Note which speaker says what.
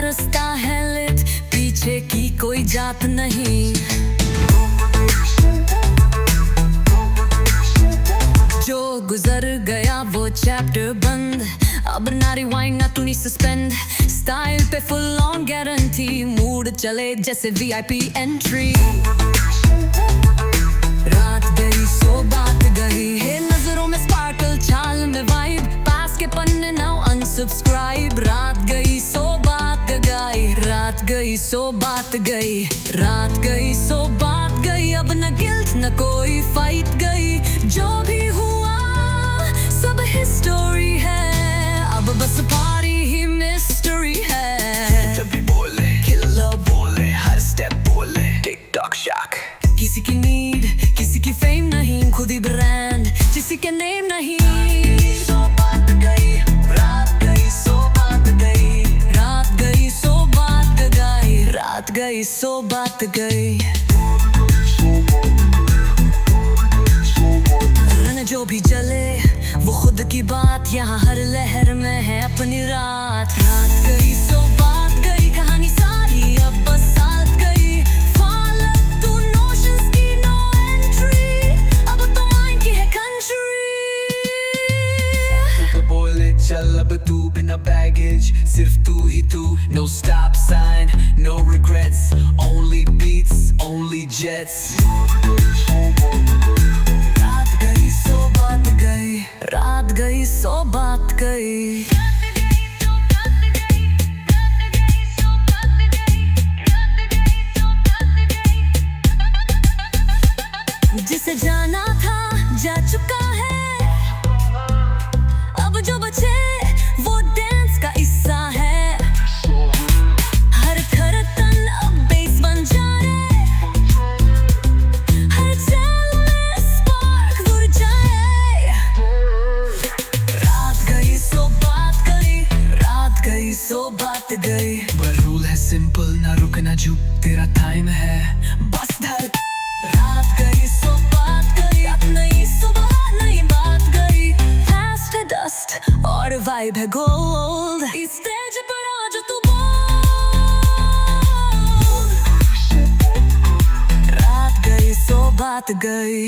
Speaker 1: रास्ता है लिट, पीछे की कोई जात नहीं। जो गुजर गया वो चैप्टर बंद, अब ना रिवाइंड ना तू नहीं सस्पेंड। स्टाइल पे फुल ऑन गारंटी, मूड चले जैसे VIP एंट्री। रात गई सो बात गई है, नजरों में स्पार्कल चाल में वाइब, पास के पन्ने नाउ अनसब्सक्राइब। रात गई सो बात गई, रात गई सो बात गई, रात गई सो बात गई। अब न गिल्ट न कोई फाइट गई, जो भी हुआ सब हिस्टोरी है, अब बस पारी ही मिस्ट्री है।
Speaker 2: जब भी बोले किलर बोले, हर स्टेप बोले टिकटॉक शॉक।
Speaker 1: किसी की नीड किसी की फेम नहीं, खुद ही ब्रांड किसी के नेम नहीं।
Speaker 2: सो बात गई, रात गई सो बात गई,
Speaker 1: रात गई सो बात गई, रात गई सो बात गई। रन जो भी चले वो खुद की बात, यहाँ हर लहर में है अपनी रात। रात गई सो बात गई, कहानी सारी अब बस साथ गई। फालतू नोशंस की नो एंट्री, अब तो माइंड की है कंट्री।
Speaker 2: तो बोले चल अब तू बिना बैगेज, सिर्फ तू ही तू। No stop sign, no regrets, only beats, only jets।
Speaker 1: रात गई सो बात गई, रात गई सो बात गई। जिसे जाना था जा चुका है, अब जो बचे वो डांस का हिस्सा है। हर धड़कन अब बेस बन जाए, हर चाल में स्पार्क उड़ जाए। रात गई सो बात गई, रात गई सो बात गई।
Speaker 2: पर रूल है सिंपल, ना रुकना झुक, तेरा टाइम है बस धर।
Speaker 1: रात गई सो बात गई, अब नई सुबह नई बात गई। Past है डस्ट और वाइब है गोल्ड, इस स्टेज पर आज तू बोल। रात गई सो बात गई।